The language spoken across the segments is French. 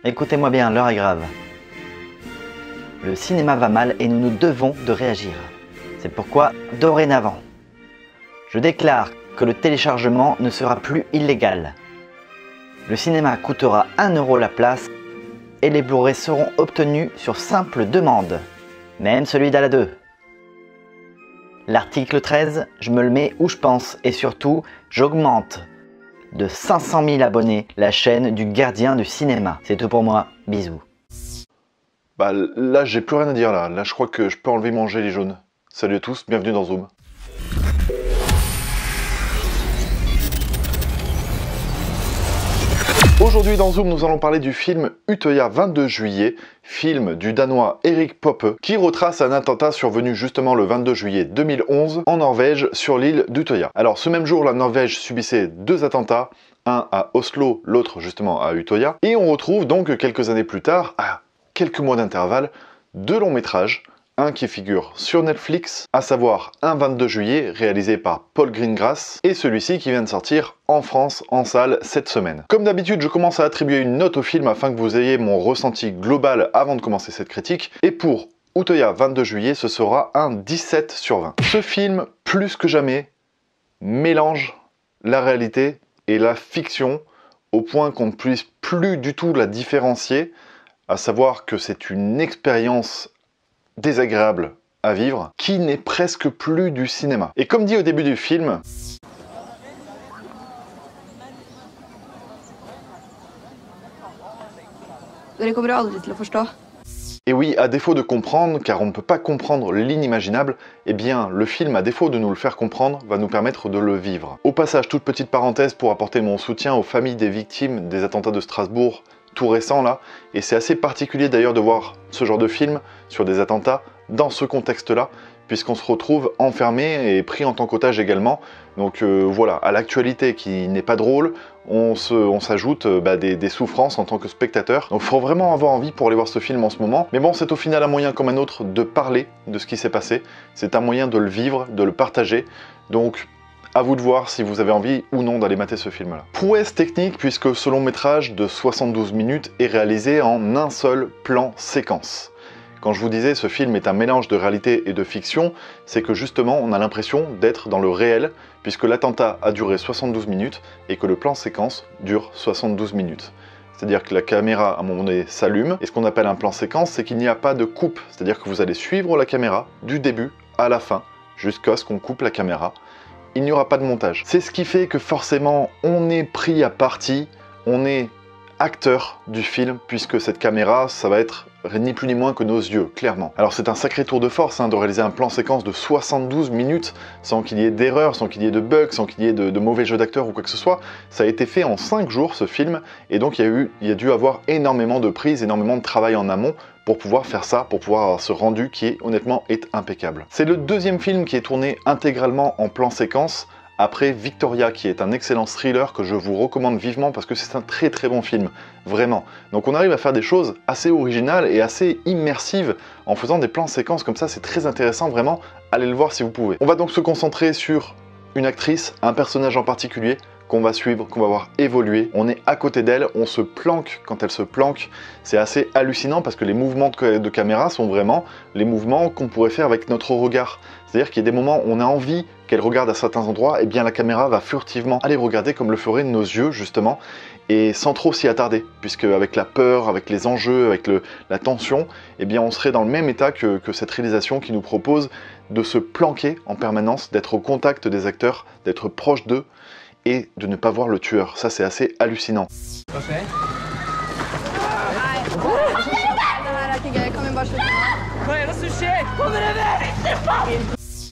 Écoutez-moi bien, l'heure est grave. Le cinéma va mal et nous nous devons de réagir. C'est pourquoi, dorénavant, je déclare que le téléchargement ne sera plus illégal. Le cinéma coûtera 1 € la place et les Blu-ray seront obtenus sur simple demande, même celui d'Ala 2. L'article 13, je me le mets où je pense et surtout, j'augmente de 500 000 abonnés la chaîne du gardien du cinéma. C'est tout pour moi, bisous. Bah là, j'ai plus rien à dire là. Là, je crois que je peux enlever mon gilet jaune. Salut à tous, bienvenue dans Zoom. Aujourd'hui dans Zoom, nous allons parler du film Utøya 22 juillet, film du Danois Erik Poppe, qui retrace un attentat survenu justement le 22 juillet 2011 en Norvège sur l'île d'Utøya. Alors ce même jour, la Norvège subissait 2 attentats, un à Oslo, l'autre justement à Utøya, et on retrouve donc quelques années plus tard, à quelques mois d'intervalle, 2 longs métrages. Un qui figure sur Netflix, à savoir un 22 juillet réalisé par Paul Greengrass et celui-ci qui vient de sortir en France en salle cette semaine. Comme d'habitude, je commence à attribuer une note au film afin que vous ayez mon ressenti global avant de commencer cette critique. Et pour Utøya 22 juillet, ce sera un 17 sur 20. Ce film, plus que jamais, mélange la réalité et la fiction au point qu'on ne puisse plus du tout la différencier, à savoir que c'est une expérience désagréable à vivre, qui n'est presque plus du cinéma. Et comme dit au début du film, et oui, à défaut de comprendre, car on ne peut pas comprendre l'inimaginable, eh bien, le film, à défaut de nous le faire comprendre, va nous permettre de le vivre. Au passage, toute petite parenthèse pour apporter mon soutien aux familles des victimes des attentats de Strasbourg, tout récent là, et c'est assez particulier d'ailleurs de voir ce genre de film sur des attentats dans ce contexte-là, puisqu'on se retrouve enfermé et pris en tant qu'otage également. Donc voilà, à l'actualité qui n'est pas drôle, on s'ajoute des souffrances en tant que spectateur. Donc il faut vraiment avoir envie pour aller voir ce film en ce moment. Mais bon, c'est au final un moyen comme un autre de parler de ce qui s'est passé. C'est un moyen de le vivre, de le partager. Donc à vous de voir si vous avez envie ou non d'aller mater ce film-là. Prouesse technique puisque ce long métrage de 72 minutes est réalisé en un seul plan séquence. Quand je vous disais ce film est un mélange de réalité et de fiction, c'est que justement on a l'impression d'être dans le réel puisque l'attentat a duré 72 minutes et que le plan séquence dure 72 minutes. C'est-à-dire que la caméra à un moment donné s'allume et ce qu'on appelle un plan séquence, c'est qu'il n'y a pas de coupe. C'est-à-dire que vous allez suivre la caméra du début à la fin jusqu'à ce qu'on coupe la caméra. Il n'y aura pas de montage. C'est ce qui fait que forcément on est pris à partie, on est acteur du film puisque cette caméra, ça va être ni plus ni moins que nos yeux, clairement. Alors c'est un sacré tour de force de réaliser un plan séquence de 72 minutes sans qu'il y ait d'erreurs, sans qu'il y ait de bugs, sans qu'il y ait de mauvais jeux d'acteurs ou quoi que ce soit. Ça a été fait en 5 jours ce film et donc il y a dû avoir énormément de prises, énormément de travail en amont pour pouvoir faire ça, pour pouvoir avoir ce rendu qui honnêtement est impeccable. C'est le deuxième film qui est tourné intégralement en plan séquence après Victoria, qui est un excellent thriller que je vous recommande vivement parce que c'est un très très bon film, vraiment. Donc on arrive à faire des choses assez originales et assez immersives en faisant des plans séquences comme ça, c'est très intéressant, vraiment, allez le voir si vous pouvez. On va donc se concentrer sur une actrice, un personnage en particulier, qu'on va suivre, qu'on va voir évoluer. On est à côté d'elle, on se planque quand elle se planque. C'est assez hallucinant parce que les mouvements de caméra sont vraiment les mouvements qu'on pourrait faire avec notre regard. C'est-à-dire qu'il y a des moments où on a envie qu'elle regarde à certains endroits, et bien la caméra va furtivement aller regarder comme le feraient nos yeux justement, et sans trop s'y attarder, puisque avec la peur, avec les enjeux, avec la tension, eh bien on serait dans le même état que cette réalisation qui nous propose de se planquer en permanence, d'être au contact des acteurs, d'être proche d'eux, et de ne pas voir le tueur. Ça, c'est assez hallucinant.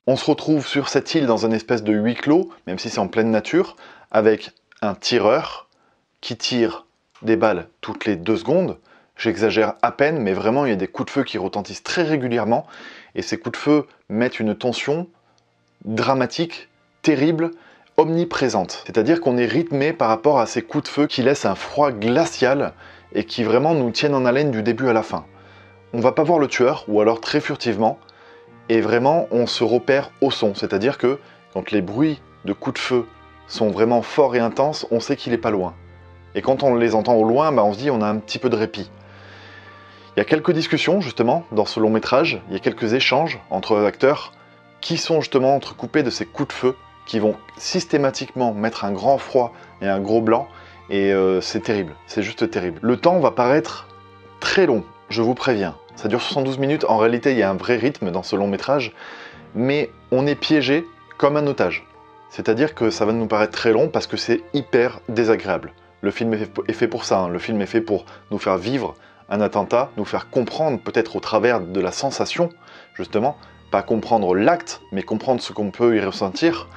On se retrouve sur cette île dans un espèce de huis clos, même si c'est en pleine nature, avec un tireur qui tire des balles toutes les 2 secondes. J'exagère à peine, mais vraiment, il y a des coups de feu qui retentissent très régulièrement, et ces coups de feu mettent une tension dramatique, terrible, omniprésente. C'est-à-dire qu'on est rythmé par rapport à ces coups de feu qui laissent un froid glacial et qui vraiment nous tiennent en haleine du début à la fin. On va pas voir le tueur, ou alors très furtivement, et vraiment on se repère au son. C'est-à-dire que quand les bruits de coups de feu sont vraiment forts et intenses, on sait qu'il est pas loin. Et quand on les entend au loin, on se dit on a un petit peu de répit. Il y a quelques discussions justement dans ce long métrage, il y a quelques échanges entre acteurs qui sont justement entrecoupés de ces coups de feu qui vont systématiquement mettre un grand froid et un gros blanc, et c'est terrible, c'est juste terrible. Le temps va paraître très long, je vous préviens. Ça dure 72 minutes, en réalité il y a un vrai rythme dans ce long métrage, mais on est piégé comme un otage. C'est-à-dire que ça va nous paraître très long parce que c'est hyper désagréable. Le film est fait pour ça, hein. Le film est fait pour nous faire vivre un attentat, nous faire comprendre peut-être au travers de la sensation, justement, pas comprendre l'acte, mais comprendre ce qu'on peut y ressentir,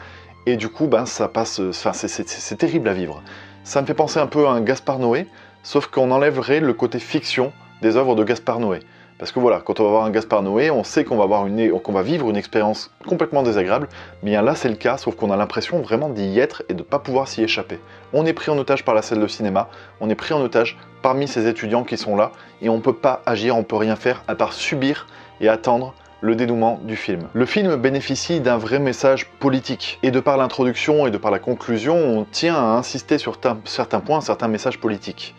et du coup, ça passe, enfin, c'est terrible à vivre. Ça me fait penser un peu à un Gaspard Noé, sauf qu'on enlèverait le côté fiction des œuvres de Gaspard Noé. Parce que voilà, quand on va voir un Gaspard Noé, on sait qu'on va vivre une expérience complètement désagréable, mais là c'est le cas, sauf qu'on a l'impression vraiment d'y être et de ne pas pouvoir s'y échapper. On est pris en otage par la salle de cinéma, on est pris en otage parmi ces étudiants qui sont là, et on ne peut pas agir, on ne peut rien faire à part subir et attendre le dénouement du film. Le film bénéficie d'un vrai message politique, et de par l'introduction et de par la conclusion, on tient à insister sur certains points, certains messages politiques.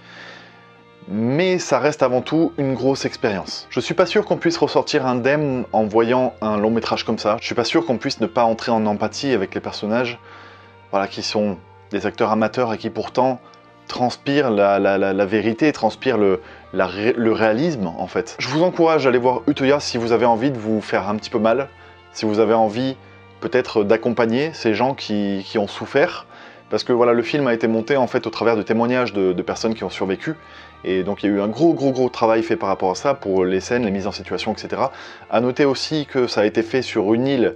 Mais ça reste avant tout une grosse expérience. Je suis pas sûr qu'on puisse ressortir indemne en voyant un long métrage comme ça. Je suis pas sûr qu'on puisse ne pas entrer en empathie avec les personnages, voilà, qui sont des acteurs amateurs et qui pourtant transpirent la vérité, transpirent le réalisme en fait. Je vous encourage à aller voir Utøya si vous avez envie de vous faire un petit peu mal, si vous avez envie peut-être d'accompagner ces gens qui ont souffert. Parce que voilà, le film a été monté en fait au travers de témoignages de personnes qui ont survécu. Et donc il y a eu un gros travail fait par rapport à ça, pour les scènes, les mises en situation, etc. À noter aussi que ça a été fait sur une île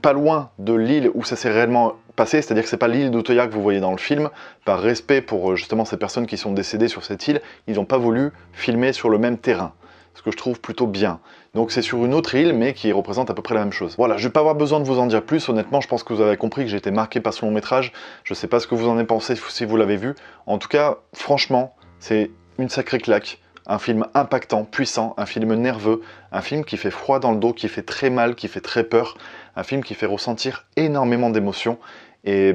pas loin de l'île où ça s'est réellement passé, c'est-à-dire que c'est pas l'île d'Utøya que vous voyez dans le film. Par respect pour justement ces personnes qui sont décédées sur cette île, ils n'ont pas voulu filmer sur le même terrain. Ce que je trouve plutôt bien. Donc c'est sur une autre île, mais qui représente à peu près la même chose. Voilà, je vais pas avoir besoin de vous en dire plus, honnêtement, je pense que vous avez compris que j'ai été marqué par ce long métrage. Je sais pas ce que vous en avez pensé, si vous l'avez vu. En tout cas, franchement, c'est une sacrée claque. Un film impactant, puissant, un film nerveux, un film qui fait froid dans le dos, qui fait très mal, qui fait très peur, un film qui fait ressentir énormément d'émotions. Et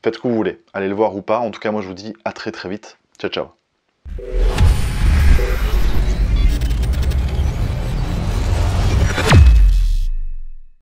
faites ce que vous voulez, allez le voir ou pas. En tout cas, moi je vous dis à très vite. Ciao, ciao.